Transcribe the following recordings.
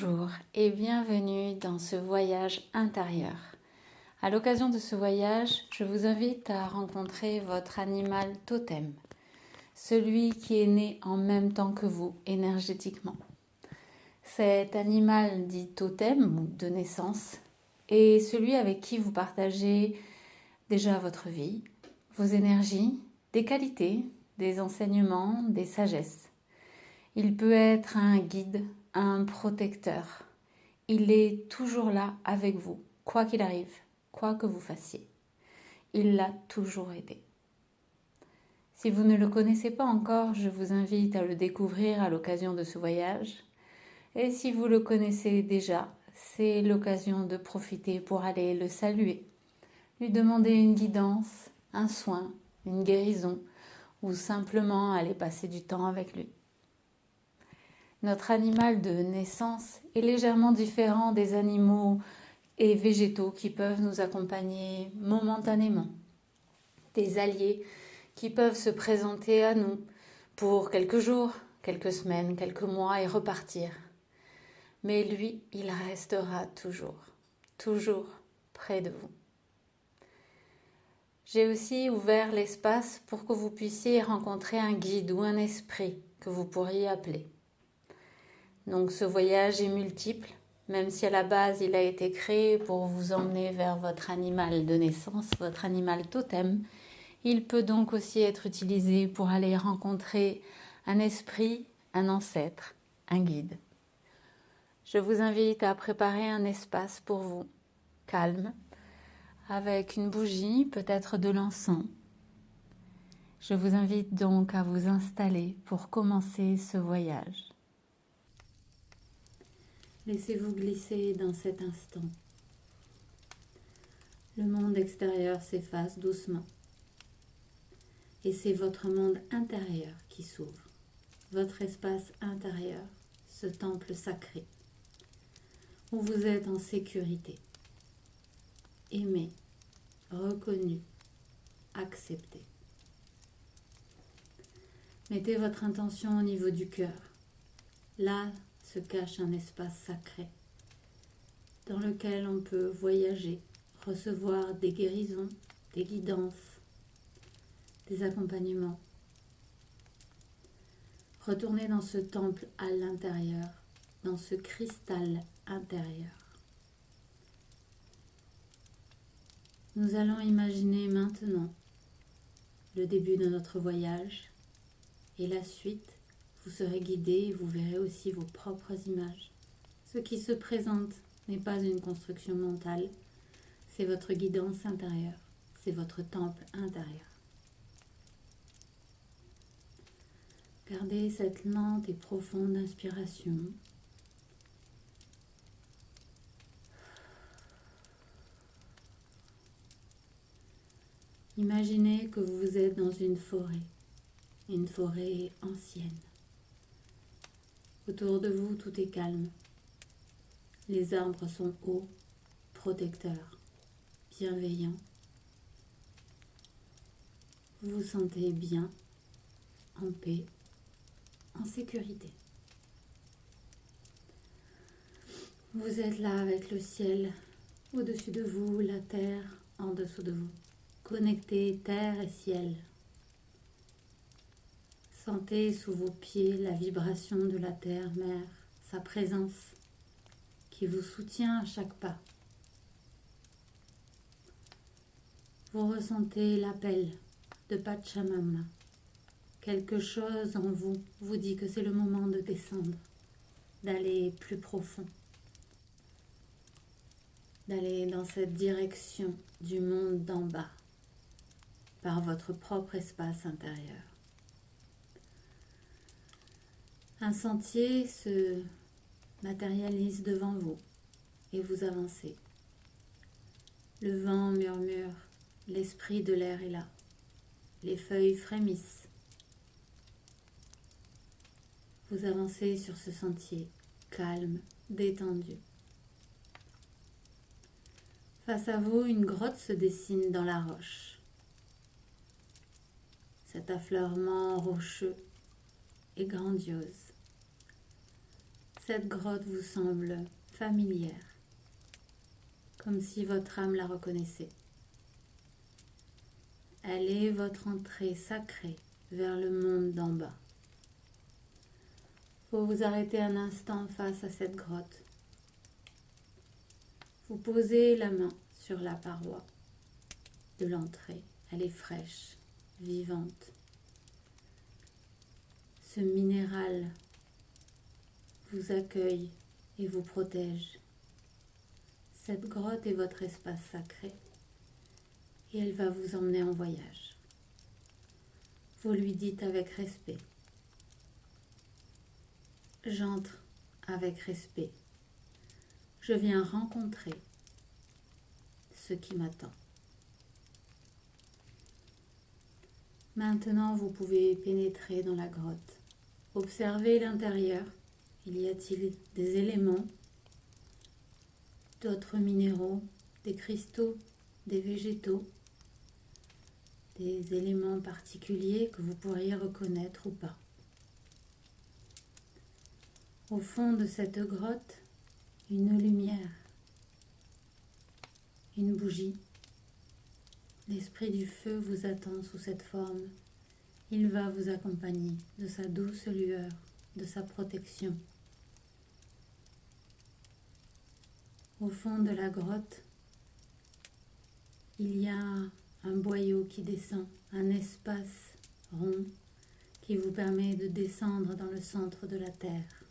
Bonjour et bienvenue dans ce voyage intérieur. À l'occasion de ce voyage, je vous invite à rencontrer votre animal totem, celui qui est né en même temps que vous énergétiquement. Cet animal dit totem ou de naissance est celui avec qui vous partagez déjà votre vie, vos énergies, des qualités, des enseignements, des sagesses. Il peut être un guide, un protecteur. Il est toujours là avec vous, quoi qu'il arrive, quoi que vous fassiez. Il l'a toujours aidé. Si vous ne le connaissez pas encore, je vous invite à le découvrir à l'occasion de ce voyage. Et si vous le connaissez déjà, c'est l'occasion de profiter pour aller le saluer, lui demander une guidance, un soin, une guérison, ou simplement aller passer du temps avec lui. Notre animal de naissance est légèrement différent des animaux et végétaux qui peuvent nous accompagner momentanément. Des alliés qui peuvent se présenter à nous pour quelques jours, quelques semaines, quelques mois et repartir. Mais lui, il restera toujours près de vous. J'ai aussi ouvert l'espace pour que vous puissiez rencontrer un guide ou un esprit que vous pourriez appeler. Donc ce voyage est multiple, même si à la base il a été créé pour vous emmener vers votre animal de naissance, votre animal totem. Il peut donc aussi être utilisé pour aller rencontrer un esprit, un ancêtre, un guide. Je vous invite à préparer un espace pour vous, calme, avec une bougie, peut-être de l'encens. Je vous invite donc à vous installer pour commencer ce voyage. Laissez-vous glisser dans cet instant. Le monde extérieur s'efface doucement. Et c'est votre monde intérieur qui s'ouvre. Votre espace intérieur, ce temple sacré, où vous êtes en sécurité, aimé, reconnu, accepté. Mettez votre intention au niveau du cœur. Là se cache un espace sacré dans lequel on peut voyager, recevoir des guérisons, des guidances, des accompagnements. Retournez dans ce temple à l'intérieur, dans ce cristal intérieur. Nous allons imaginer maintenant le début de notre voyage et la suite. Vous serez guidé et vous verrez aussi vos propres images. Ce qui se présente n'est pas une construction mentale, c'est votre guidance intérieure, c'est votre temple intérieur. Gardez cette lente et profonde inspiration. Imaginez que vous êtes dans une forêt ancienne. Autour de vous, tout est calme. Les arbres sont hauts, protecteurs, bienveillants. Vous vous sentez bien, en paix, en sécurité. Vous êtes là avec le ciel au-dessus de vous, la terre en dessous de vous. Connectés terre et ciel. Sentez sous vos pieds la vibration de la terre-mère, sa présence qui vous soutient à chaque pas. Vous ressentez l'appel de Pachamama. Quelque chose en vous vous dit que c'est le moment de descendre, d'aller plus profond, d'aller dans cette direction du monde d'en bas, par votre propre espace intérieur. Un sentier se matérialise devant vous et vous avancez. Le vent murmure, l'esprit de l'air est là. Les feuilles frémissent. Vous avancez sur ce sentier, calme, détendu. Face à vous, une grotte se dessine dans la roche. Cet affleurement rocheux est grandiose. Cette grotte vous semble familière, comme si votre âme la reconnaissait. Elle est votre entrée sacrée vers le monde d'en bas. Vous vous arrêtez un instant face à cette grotte. Vous posez la main sur la paroi de l'entrée. Elle est fraîche, vivante. Ce minéral vous accueille et vous protège. Cette grotte est votre espace sacré et elle va vous emmener en voyage. Vous lui dites avec respect. J'entre avec respect. Je viens rencontrer ce qui m'attend. Maintenant, vous pouvez pénétrer dans la grotte. Observez l'intérieur. Y a-t-il des éléments, d'autres minéraux, des cristaux, des végétaux, des éléments particuliers que vous pourriez reconnaître ou pas? Au fond de cette grotte, une lumière, une bougie. L'esprit du feu vous attend sous cette forme. Il va vous accompagner de sa douce lueur, de sa protection. Au fond de la grotte, il y a un boyau qui descend, un espace rond qui vous permet de descendre dans le centre de la terre.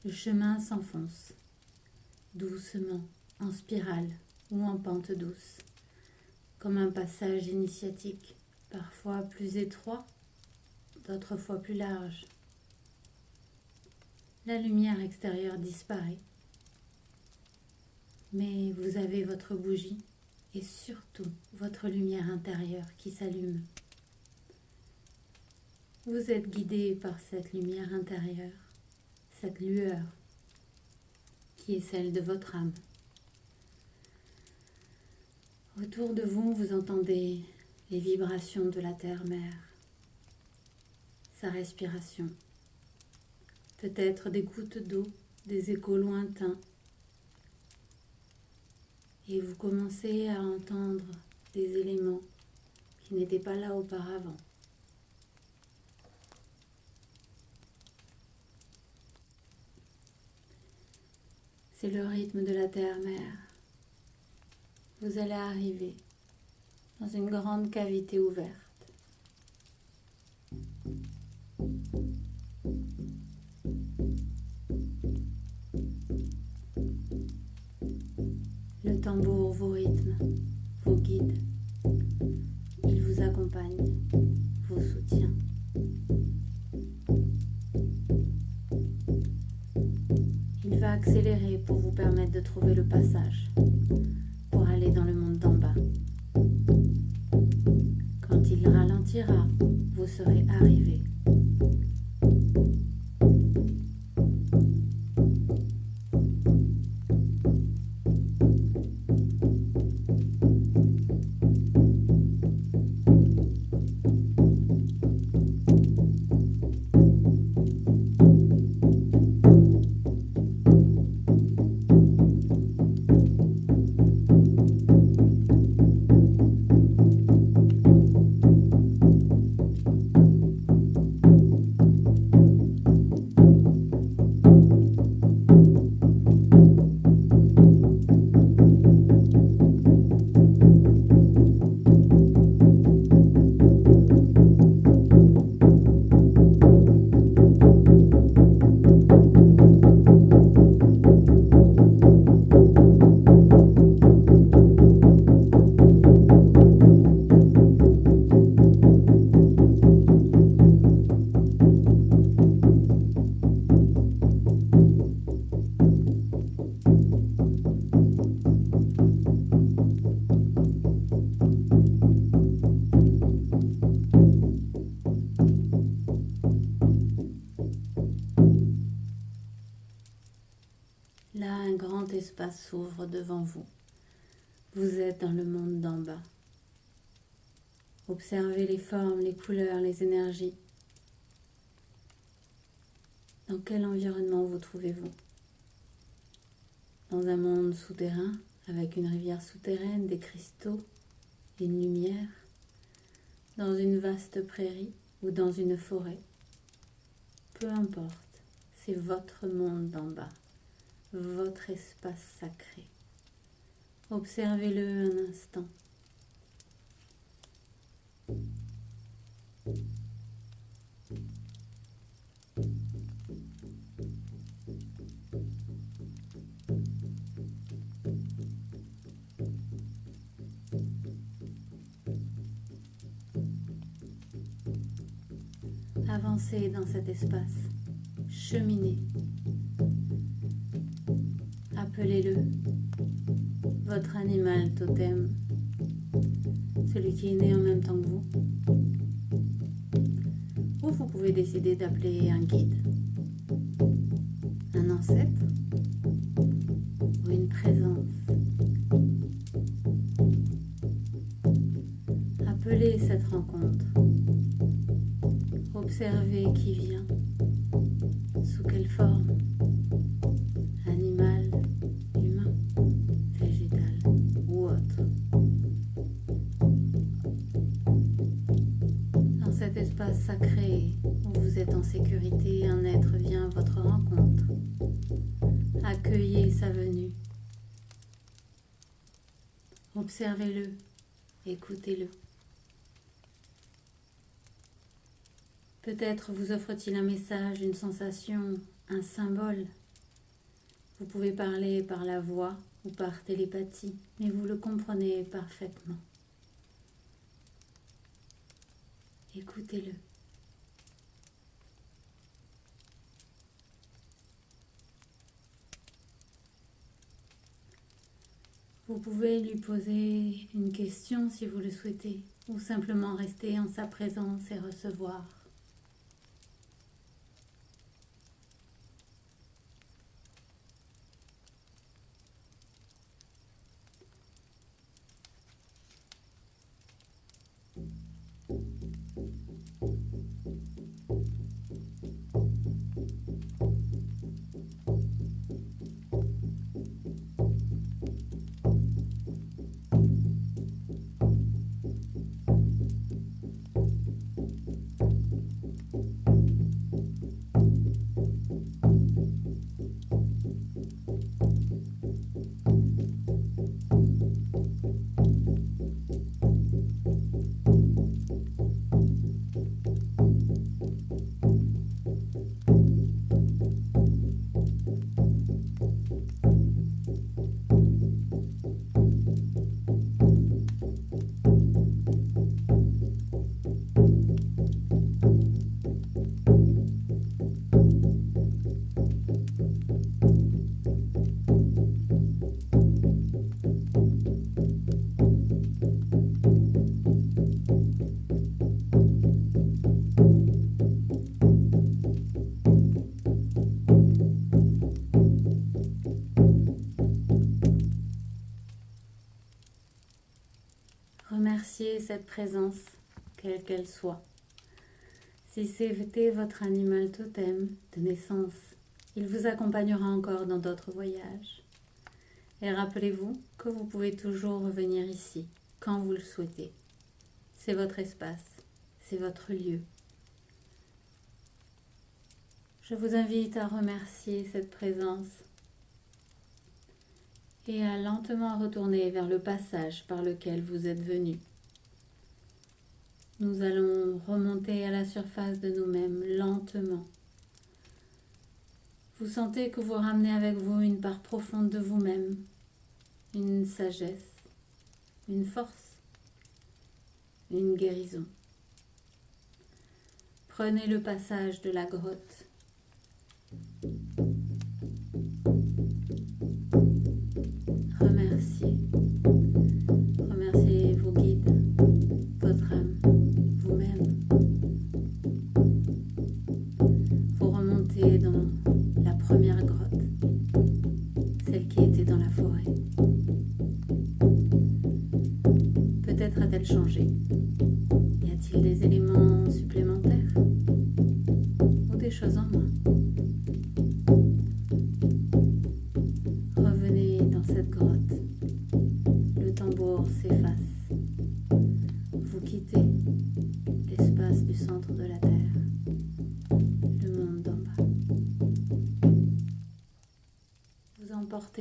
Le chemin s'enfonce doucement, en spirale ou en pente douce, comme un passage initiatique, parfois plus étroit, d'autres fois plus large. La lumière extérieure disparaît, mais vous avez votre bougie et surtout votre lumière intérieure qui s'allume. Vous êtes guidé par cette lumière intérieure, cette lueur qui est celle de votre âme. Autour de vous, vous entendez les vibrations de la terre-mère, sa respiration, peut-être des gouttes d'eau, des échos lointains. Et vous commencez à entendre des éléments qui n'étaient pas là auparavant. C'est le rythme de la terre-mère. Vous allez arriver dans une grande cavité ouverte. Le tambour vous rythme, vous guide. Il vous accompagne, vous soutient. Il va accélérer pour vous permettre de trouver le passage, pour aller dans le monde d'en bas. Quand il ralentira, vous serez arrivé. Là, un grand espace s'ouvre devant vous. Vous êtes dans le monde d'en bas. Observez les formes, les couleurs, les énergies. Dans quel environnement vous trouvez-vous? Dans un monde souterrain, avec une rivière souterraine, des cristaux, une lumière, dans une vaste prairie ou dans une forêt. Peu importe, c'est votre monde d'en bas, votre espace sacré. Observez-le un instant. Avancez dans cet espace, cheminez. Appelez-le, votre animal totem, celui qui est né en même temps que vous. Ou vous pouvez décider d'appeler un guide, un ancêtre ou une présence. Appelez cette rencontre. Observez qui vient, sous quelle forme, animal, humain, végétal ou autre. Dans cet espace sacré où vous êtes en sécurité, un être vient à votre rencontre. Accueillez sa venue. Observez-le, écoutez-le. Peut-être vous offre-t-il un message, une sensation, un symbole. Vous pouvez parler par la voix ou par télépathie, mais vous le comprenez parfaitement. Écoutez-le. Vous pouvez lui poser une question si vous le souhaitez, ou simplement rester en sa présence et recevoir. Remerciez cette présence, quelle qu'elle soit. Si c'était votre animal totem de naissance, il vous accompagnera encore dans d'autres voyages. Et rappelez-vous que vous pouvez toujours revenir ici, quand vous le souhaitez. C'est votre espace, c'est votre lieu. Je vous invite à remercier cette présence et à lentement retourner vers le passage par lequel vous êtes venu. Nous allons remonter à la surface de nous-mêmes lentement. Vous sentez que vous ramenez avec vous une part profonde de vous-même, une sagesse, une force, une guérison. Prenez le passage de la grotte. Remerciez vos guides, votre âme, vous-même. Vous remontez dans la première grotte, celle qui était dans la forêt. Peut-être a-t-elle changé. Y a-t-il des éléments supplémentaires ou des choses en moins?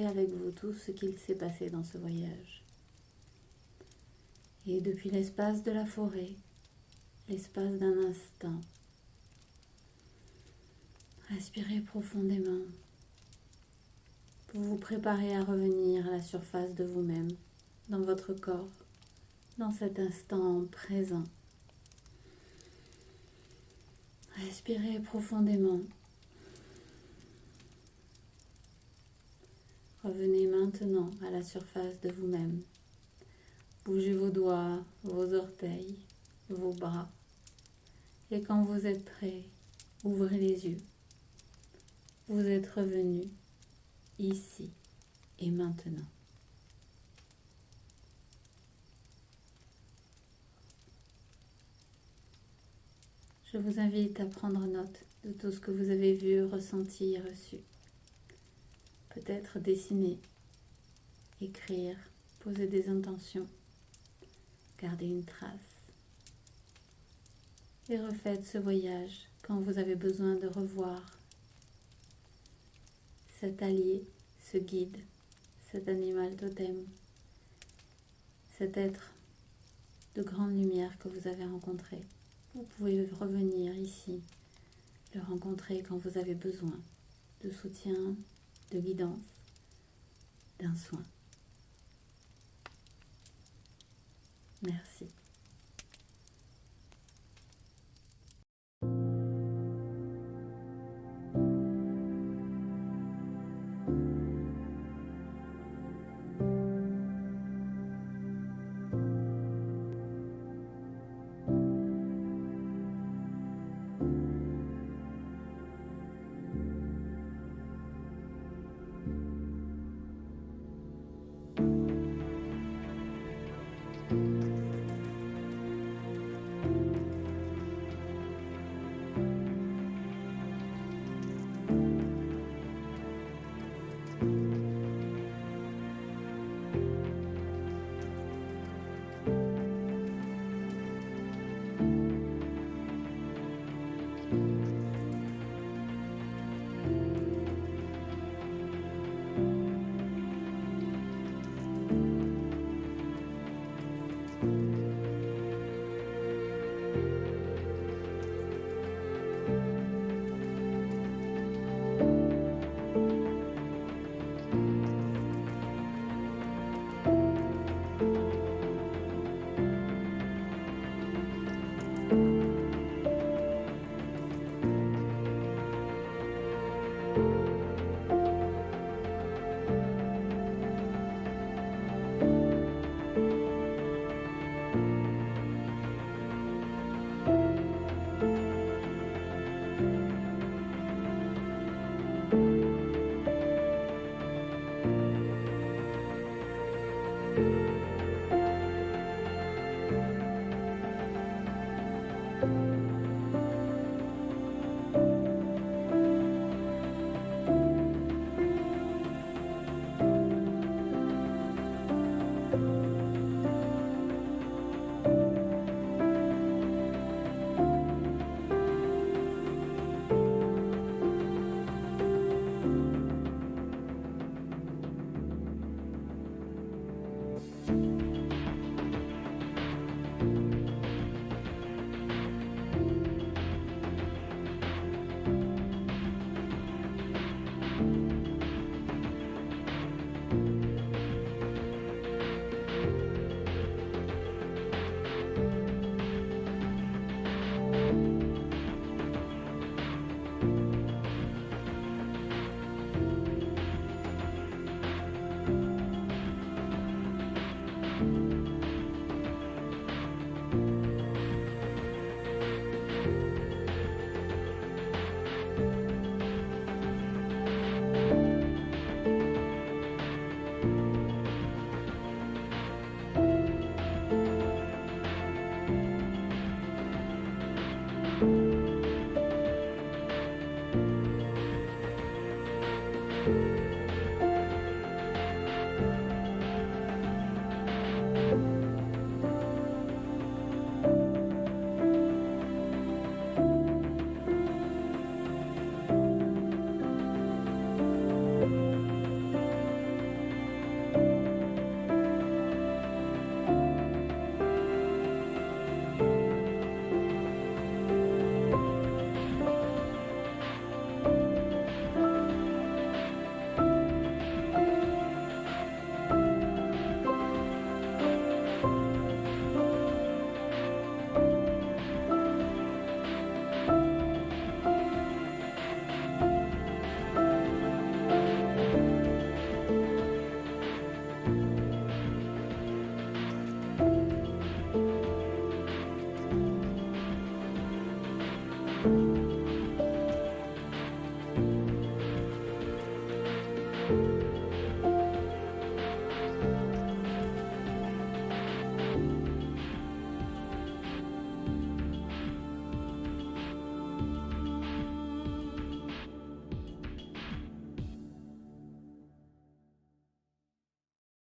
avec vous tout ce qu'il s'est passé dans ce voyage. Et depuis l'espace de la forêt, l'espace d'un instant, respirez profondément pour vous préparer à revenir à la surface de vous-même, dans votre corps, dans cet instant présent. Respirez profondément. Revenez maintenant à la surface de vous-même. Bougez vos doigts, vos orteils, vos bras. Et quand vous êtes prêt, ouvrez les yeux. Vous êtes revenu ici et maintenant. Je vous invite à prendre note de tout ce que vous avez vu, ressenti et reçu. Peut-être dessiner, écrire, poser des intentions, garder une trace. Et refaites ce voyage quand vous avez besoin de revoir cet allié, ce guide, cet animal totem, cet être de grande lumière que vous avez rencontré. Vous pouvez revenir ici, le rencontrer quand vous avez besoin de soutien, de guidance, d'un soin. Merci.